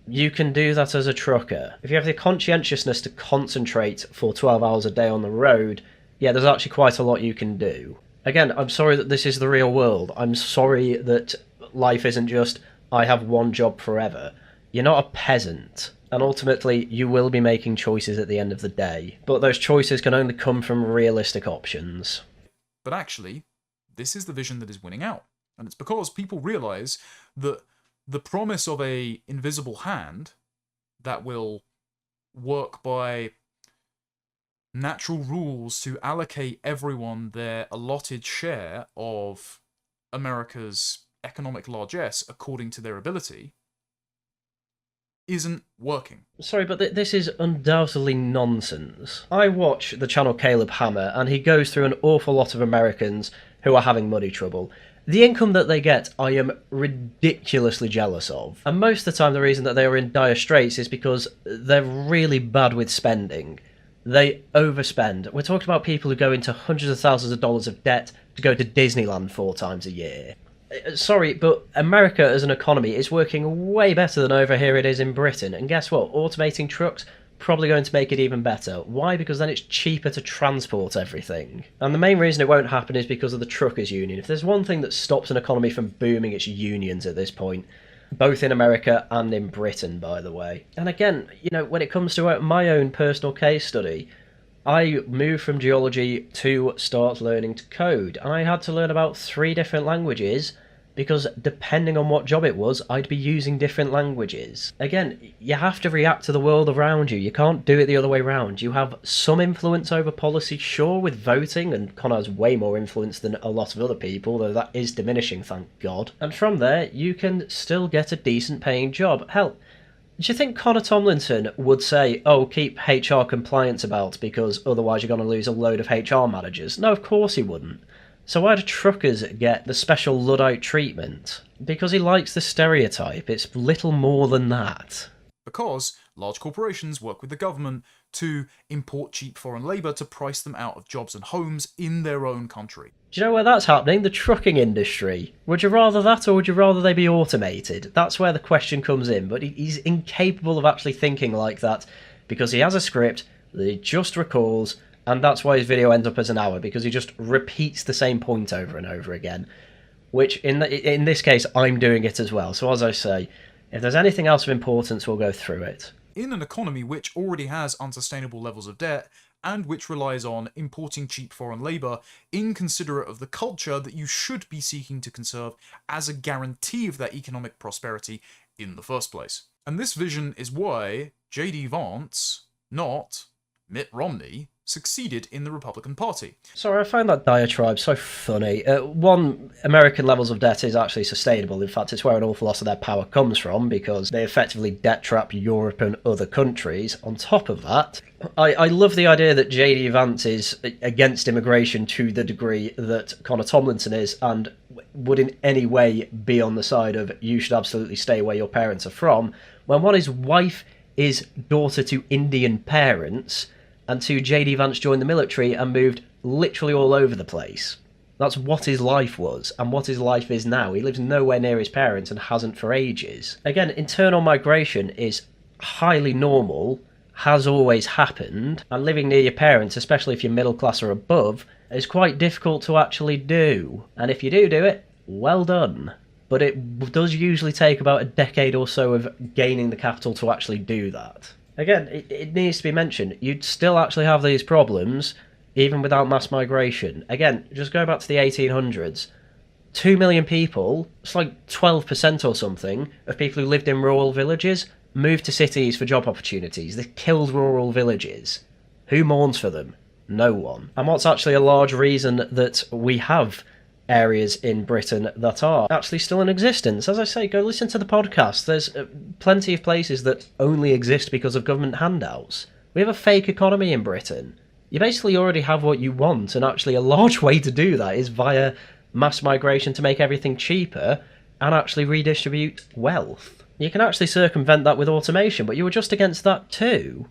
You can do that as a trucker. If you have the conscientiousness to concentrate for 12 hours a day on the road, yeah, there's actually quite a lot you can do. Again, I'm sorry that this is the real world. I'm sorry that life isn't just, I have one job forever. You're not a peasant. And ultimately, you will be making choices at the end of the day. But those choices can only come from realistic options. But actually, this is the vision that is winning out. And it's because people realize that the promise of a invisible hand that will work by natural rules to allocate everyone their allotted share of America's economic largesse according to their ability isn't working. Sorry, but this is undoubtedly nonsense. I watch the channel Caleb Hammer, and he goes through an awful lot of Americans who are having money trouble. The income that they get, I am ridiculously jealous of. And most of the time, the reason that they are in dire straits is because they're really bad with spending. They overspend. We're talking about people who go into hundreds of thousands of dollars of debt to go to Disneyland 4 times a year. Sorry, but America as an economy is working way better than over here it is in Britain. And guess what? Automating trucks, probably going to make it even better. Why? Because then it's cheaper to transport everything. And the main reason it won't happen is because of the truckers' union. If there's one thing that stops an economy from booming, it's unions at this point. Both in America and in Britain, by the way. And again, you know, when it comes to my own personal case study, I moved from geology to start learning to code. And I had to learn about 3 different languages because depending on what job it was, I'd be using different languages. Again, you have to react to the world around you. You can't do it the other way around. You have some influence over policy, sure, with voting, and Connor has way more influence than a lot of other people, though that is diminishing, thank God. And from there, you can still get a decent paying job. Hell, do you think Connor Tomlinson would say, oh, keep HR compliance about because otherwise you're going to lose a load of HR managers? No, of course he wouldn't. So why do truckers get the special Luddite treatment? Because he likes the stereotype. It's little more than that. Because large corporations work with the government to import cheap foreign labour to price them out of jobs and homes in their own country. Do you know where that's happening? The trucking industry. Would you rather that, or would you rather they be automated? That's where the question comes in, but he's incapable of actually thinking like that because he has a script that he just recalls, and that's why his video ends up as an hour, because he just repeats the same point over and over again. Which, in this case, I'm doing it as well. So as I say, if there's anything else of importance, we'll go through it. In an economy which already has unsustainable levels of debt, and which relies on importing cheap foreign labour, inconsiderate of the culture that you should be seeking to conserve as a guarantee of that economic prosperity in the first place. And this vision is why J.D. Vance, not Mitt Romney, succeeded in the Republican Party. Sorry, I find that diatribe so funny. One, American levels of debt is actually sustainable. In fact, it's where an awful lot of their power comes from, because they effectively debt trap Europe and other countries. On top of that, I love the idea that J.D. Vance is against immigration to the degree that Connor Tomlinson is, and would in any way be on the side of you should absolutely stay where your parents are from, when one, his wife is daughter to Indian parents, and 2, J.D. Vance joined the military and moved literally all over the place. That's what his life was, and what his life is now. He lives nowhere near his parents and hasn't for ages. Again, internal migration is highly normal, has always happened, and living near your parents, especially if you're middle class or above, is quite difficult to actually do. And if you do it, well done. But it does usually take about a decade or so of gaining the capital to actually do that. Again, it needs to be mentioned, you'd still actually have these problems even without mass migration. Again, just go back to the 1800s. 2 million people, it's like 12% or something, of people who lived in rural villages moved to cities for job opportunities. They killed rural villages. Who mourns for them? No one. And what's actually a large reason that we have areas in Britain that are actually still in existence? As I say, go listen to the podcast. There's plenty of places that only exist because of government handouts. We have a fake economy in Britain. You basically already have what you want, and actually a large way to do that is via mass migration to make everything cheaper and actually redistribute wealth. You can actually circumvent that with automation, but you were just against that too.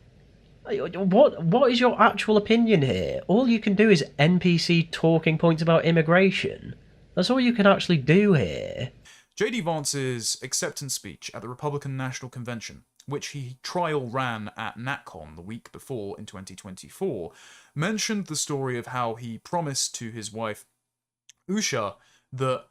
What is your actual opinion here? All you can do is NPC talking points about immigration. That's all you can actually do here. J.D. Vance's acceptance speech at the Republican National Convention, which he trial ran at NatCon the week before in 2024, mentioned the story of how he promised to his wife, Usha, that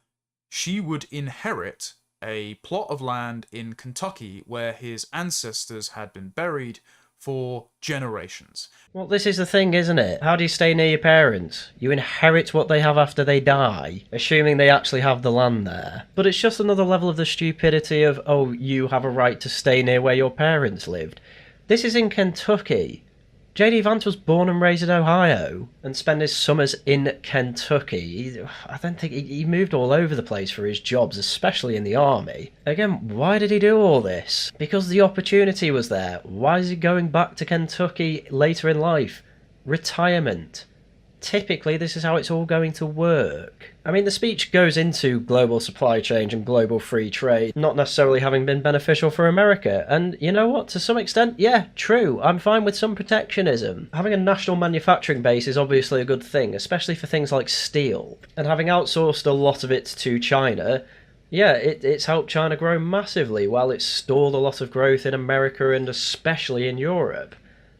she would inherit a plot of land in Kentucky where his ancestors had been buried for generations. Well, this is the thing, isn't it? How do you stay near your parents? You inherit what they have after they die, assuming they actually have the land there. But it's just another level of the stupidity of, oh, you have a right to stay near where your parents lived. This is in Kentucky. J.D. Vance was born and raised in Ohio and spent his summers in Kentucky. I don't think he moved all over the place for his jobs, especially in the army. Again, why did he do all this? Because the opportunity was there. Why is he going back to Kentucky later in life? Retirement. Typically, this is how it's all going to work. I mean, the speech goes into global supply chain and global free trade not necessarily having been beneficial for America. And you know what? To some extent, yeah, true. I'm fine with some protectionism. Having a national manufacturing base is obviously a good thing, especially for things like steel. And having outsourced a lot of it to China, yeah, it's helped China grow massively, while it's stalled a lot of growth in America and especially in Europe.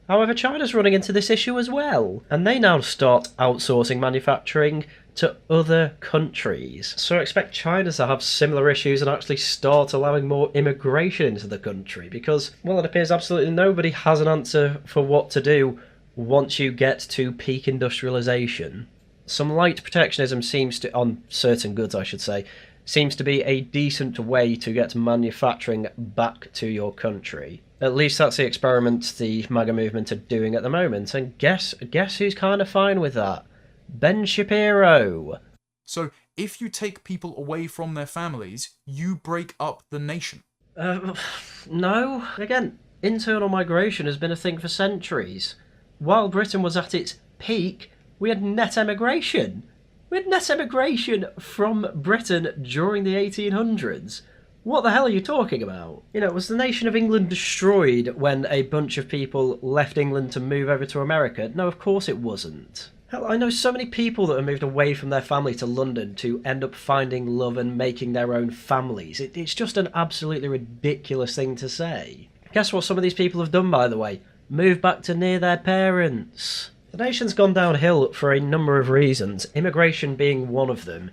However, China's running into this issue as well, and they now start outsourcing manufacturing to other countries. So I expect China to have similar issues and actually start allowing more immigration into the country, because, well, it appears absolutely nobody has an answer for what to do once you get to peak industrialization. Some light protectionism seems to, on certain goods I should say, seems to be a decent way to get manufacturing back to your country. At least that's the experiment the MAGA movement are doing at the moment, and guess who's kind of fine with that? Ben Shapiro. So, if you take people away from their families, you break up the nation. No. Again, internal migration has been a thing for centuries. While Britain was at its peak, we had net emigration. We had net emigration from Britain during the 1800s. What the hell are you talking about? You know, was the nation of England destroyed when a bunch of people left England to move over to America? No, of course it wasn't. Hell, I know so many people that have moved away from their family to London to end up finding love and making their own families. It's just an absolutely ridiculous thing to say. Guess what some of these people have done, by the way? Moved back to near their parents. The nation's gone downhill for a number of reasons, immigration being one of them.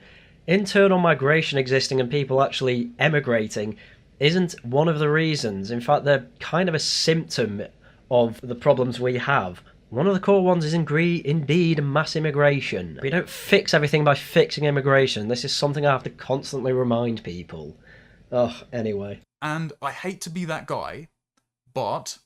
Internal migration existing and people actually emigrating isn't one of the reasons. In fact, they're kind of a symptom of the problems we have. One of the core ones is indeed mass immigration. We don't fix everything by fixing immigration. This is something I have to constantly remind people. Ugh, anyway. And I hate to be that guy, but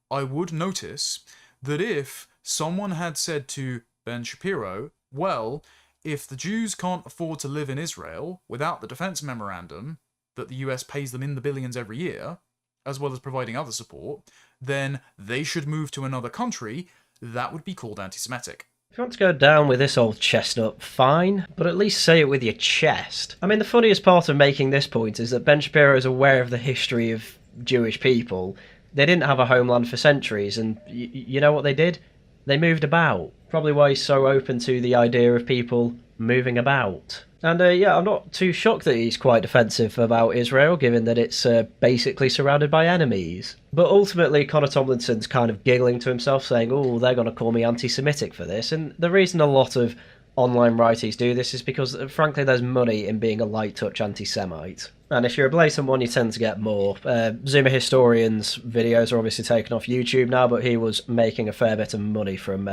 I would notice that if someone had said to Ben Shapiro, well, if the Jews can't afford to live in Israel without the defense memorandum that the US pays them in the billions every year, as well as providing other support, then they should move to another country, that would be called anti-Semitic. If you want to go down with this old chestnut, fine, but at least say it with your chest. I mean, the funniest part of making this point is that Ben Shapiro is aware of the history of Jewish people. They didn't have a homeland for centuries, and you know what they did? They moved about. Probably why he's so open to the idea of people moving about. And yeah, I'm not too shocked that he's quite defensive about Israel, given that it's basically surrounded by enemies. But ultimately, Connor Tomlinson's kind of giggling to himself, saying, oh, they're going to call me anti-Semitic for this. And the reason a lot of online righties do this is because, frankly, there's money in being a light-touch anti-Semite. And if you're a blatant one, you tend to get more. Zoomer Historian's videos are obviously taken off YouTube now, but he was making a fair bit of money from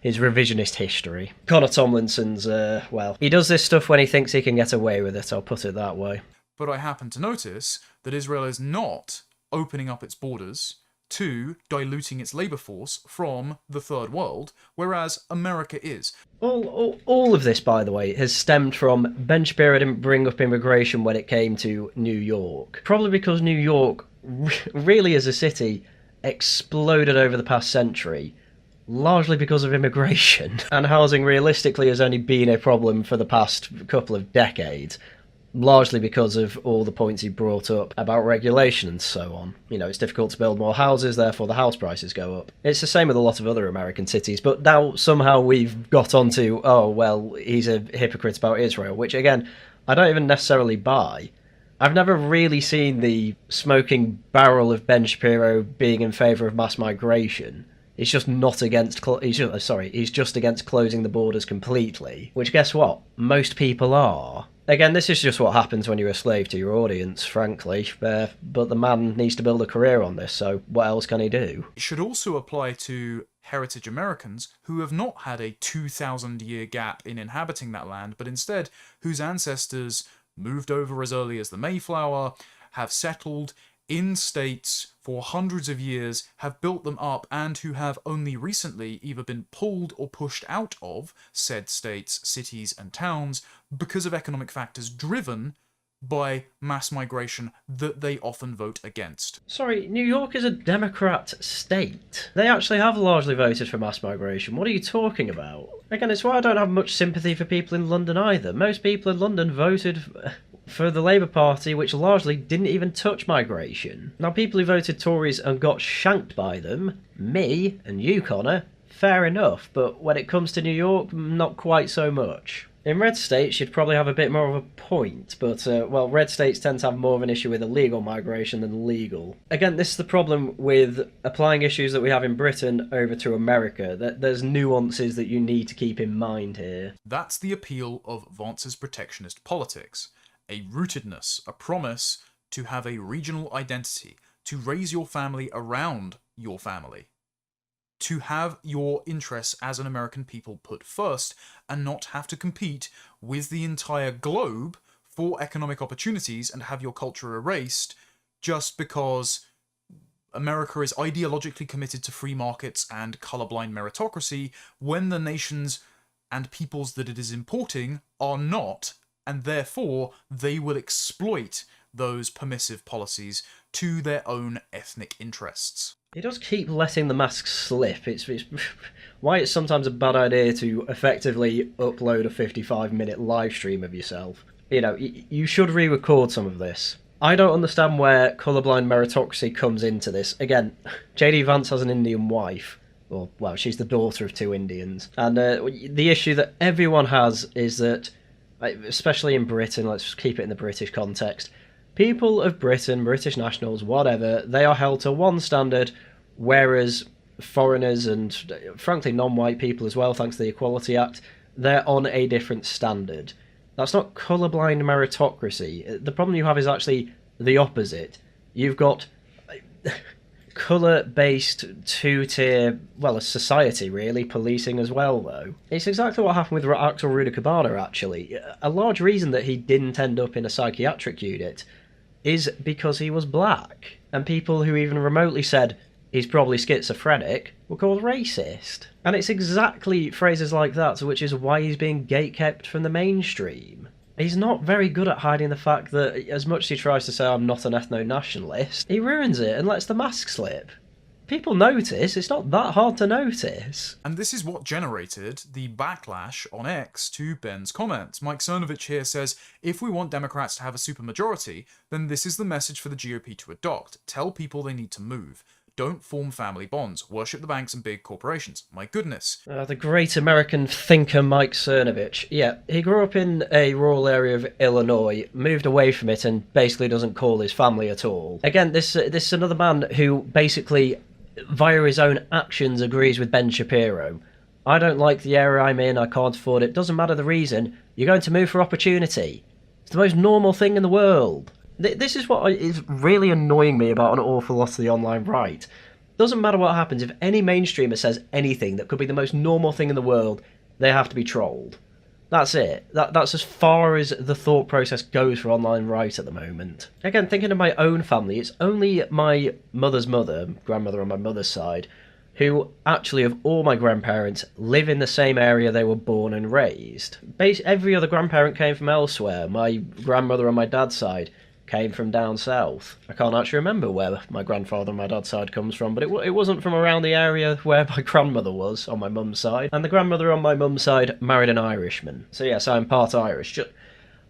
his revisionist history. Connor Tomlinson's, well, he does this stuff when he thinks he can get away with it, I'll put it that way. But I happen to notice that Israel is not opening up its borders to diluting its labour force from the third world, whereas America is. All of this, by the way, has stemmed from Ben Shapiro didn't bring up immigration when it came to New York. Probably because New York, really as a city, exploded over the past century, largely because of immigration. And housing realistically has only been a problem for the past couple of decades. Largely because of all the points he brought up about regulation and so on. You know, it's difficult to build more houses, therefore the house prices go up. It's the same with a lot of other American cities, but now somehow we've got onto, oh, well, he's a hypocrite about Israel, which, again, I don't even necessarily buy. I've never really seen the smoking barrel of Ben Shapiro being in favour of mass migration. He's just not against, he's just against closing the borders completely, which, guess what? Most people are. Again, this is just what happens when you're a slave to your audience, frankly. But the man needs to build a career on this, so what else can he do? It should also apply to heritage Americans who have not had a 2,000-year gap in inhabiting that land, but instead whose ancestors moved over as early as the Mayflower, have settled in states for hundreds of years, have built them up, and who have only recently either been pulled or pushed out of said states, cities, and towns because of economic factors driven by mass migration that they often vote against. Sorry, New York is a Democrat state. They actually have largely voted for mass migration. What are you talking about? Again, it's why I don't have much sympathy for people in London either. Most people in London voted for the Labour Party, which largely didn't even touch migration. Now, people who voted Tories and got shanked by them, me and you, Connor, fair enough, but when it comes to New York, not quite so much. In red states, you'd probably have a bit more of a point, but, well, red states tend to have more of an issue with illegal migration than legal. Again, this is the problem with applying issues that we have in Britain over to America. There's nuances that you need to keep in mind here. That's the appeal of Vance's protectionist politics. A rootedness, a promise to have a regional identity, to raise your family around your family, to have your interests as an American people put first and not have to compete with the entire globe for economic opportunities and have your culture erased just because America is ideologically committed to free markets and colorblind meritocracy when the nations and peoples that it is importing are not, and therefore they will exploit those permissive policies to their own ethnic interests. He does keep letting the mask slip. It's why it's sometimes a bad idea to effectively upload a 55-minute live stream of yourself. You know, you should re-record some of this. I don't understand where colourblind meritocracy comes into this. Again, J.D. Vance has an Indian wife. Well, she's the daughter of 2 Indians. And the issue that everyone has is that, especially in Britain, let's keep it in the British context, people of Britain, British nationals, whatever, they are held to one standard, whereas foreigners and, frankly, non-white people as well, thanks to the Equality Act, they're on a different standard. That's not colourblind meritocracy. The problem you have is actually the opposite. You've got colour-based 2-tier, well, a society, really, policing as well, though. It's exactly what happened with Axel Rudikabana, actually. A large reason that he didn't end up in a psychiatric unit is because he was black. And people who even remotely said he's probably schizophrenic were called racist. And it's exactly phrases like that, which is why he's being gatekept from the mainstream. He's not very good at hiding the fact that, as much as he tries to say I'm not an ethno-nationalist, he ruins it and lets the mask slip. People notice, it's not that hard to notice. And this is what generated the backlash on X to Ben's comments. Mike Cernovich here says, if we want Democrats to have a supermajority, then this is the message for the GOP to adopt. Tell people they need to move. Don't form family bonds. Worship the banks and big corporations. My goodness. The great American thinker Mike Cernovich. Yeah, he grew up in a rural area of Illinois, moved away from it, and basically doesn't call his family at all. Again, this is another man who basically, via his own actions, agrees with Ben Shapiro. I don't like the area I'm in, I can't afford it. Doesn't matter the reason. You're going to move for opportunity. It's the most normal thing in the world. This is what is really annoying me about an awful lot of the online right. Doesn't matter what happens, if any mainstreamer says anything that could be the most normal thing in the world, they have to be trolled. That's it. That's as far as the thought process goes for online right at the moment. Again, thinking of my own family, it's only my mother's mother, grandmother on my mother's side, who actually, of all my grandparents, live in the same area they were born and raised. Every other grandparent came from elsewhere. My grandmother on my dad's side came from down south. I can't actually remember where my grandfather on my dad's side comes from, but it wasn't from around the area where my grandmother was on my mum's side. And the grandmother on my mum's side married an Irishman. So yes, I'm part Irish.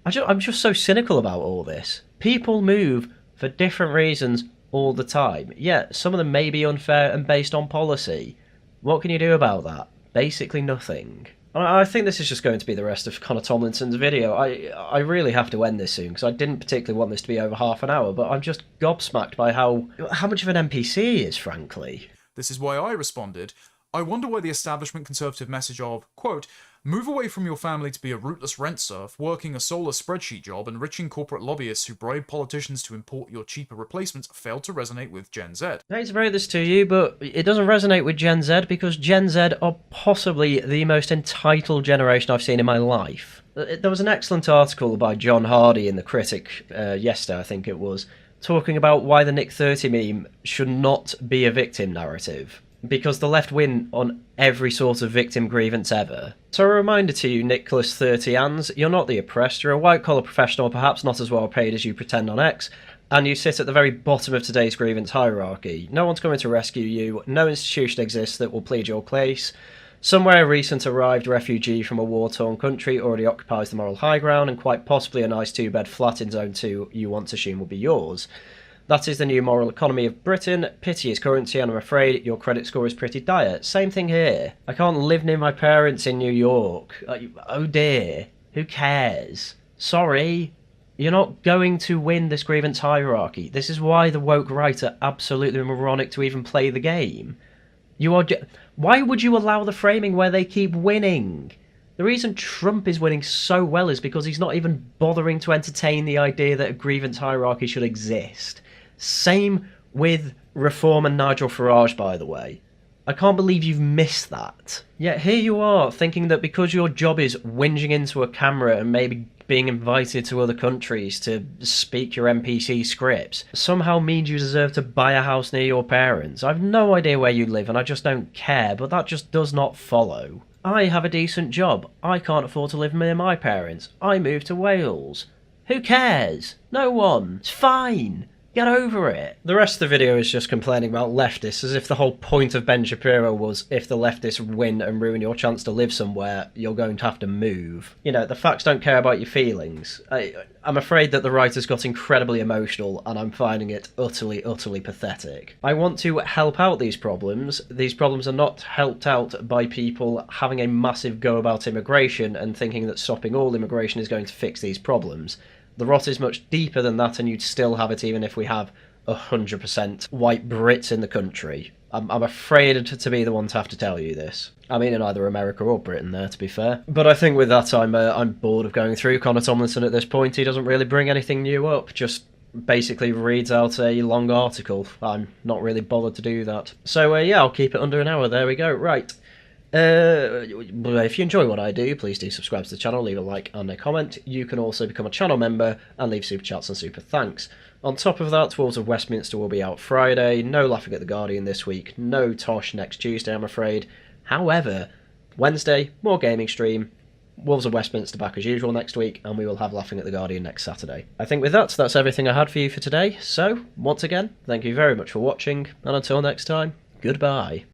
I'm just so cynical about all this. People move for different reasons all the time. Yeah, some of them may be unfair and based on policy. What can you do about that? Basically nothing. I think this is just going to be the rest of Connor Tomlinson's video. I really have to end this soon, because I didn't particularly want this to be over half an hour, but I'm just gobsmacked by how much of an NPC he is, frankly. This is why I responded, I wonder why the establishment conservative message of, quote, Move away from your family to be a rootless rent serf, working a soulless spreadsheet job, enriching corporate lobbyists who bribe politicians to import your cheaper replacements failed to resonate with Gen Z. I hate to break this to you, but it doesn't resonate with Gen Z because Gen Z are possibly the most entitled generation I've seen in my life. There was an excellent article by John Hardy in The Critic yesterday, I think it was, talking about why the Nick 30 meme should not be a victim narrative. Because the left win on every sort of victim grievance ever. So a reminder to you, Nicholas 30ans, you're not the oppressed, you're a white-collar professional, perhaps not as well paid as you pretend on X, and you sit at the very bottom of today's grievance hierarchy. No one's coming to rescue you, no institution exists that will plead your case. Somewhere a recent arrived refugee from a war-torn country already occupies the moral high ground, and quite possibly a nice two-bed flat in Zone 2 you want to assume will be yours. That is the new moral economy of Britain. Pity is currency, and I'm afraid your credit score is pretty dire. Same thing here. I can't live near my parents in New York. Oh dear. Who cares? Sorry. You're not going to win this grievance hierarchy. This is why the woke right are absolutely moronic to even play the game. Why would you allow the framing where they keep winning? The reason Trump is winning so well is because he's not even bothering to entertain the idea that a grievance hierarchy should exist. Same with Reform and Nigel Farage, by the way. I can't believe you've missed that. Yet here you are, thinking that because your job is whinging into a camera and maybe being invited to other countries to speak your NPC scripts, somehow means you deserve to buy a house near your parents. I've no idea where you live and I just don't care, but that just does not follow. I have a decent job. I can't afford to live near my parents. I moved to Wales. Who cares? No one. It's fine. Get over it. The rest of the video is just complaining about leftists, as if the whole point of Ben Shapiro was if the leftists win and ruin your chance to live somewhere, you're going to have to move. You know, the facts don't care about your feelings. I'm afraid that the writers got incredibly emotional, and I'm finding it utterly, utterly pathetic. I want to help out these problems. These problems are not helped out by people having a massive go about immigration and thinking that stopping all immigration is going to fix these problems. The rot is much deeper than that, and you'd still have it even if we have 100% white Brits in the country. I'm afraid to be the one to have to tell you this. I mean in either America or Britain there, to be fair. But I think with that I'm bored of going through Connor Tomlinson at this point. He doesn't really bring anything new up, just basically reads out a long article. I'm not really bothered to do that. So yeah, I'll keep it under an hour. There we go. Right. If you enjoy what I do, please do subscribe to the channel, leave a like and a comment. You can also become a channel member and leave super chats and super thanks. On top of that, Wolves of Westminster will be out Friday, no Laughing at the Guardian this week, no Tosh next Tuesday I'm afraid. However, Wednesday, more gaming stream, Wolves of Westminster back as usual next week, and we will have Laughing at the Guardian next Saturday. I think with that, that's everything I had for you for today, so once again, thank you very much for watching, and until next time, goodbye.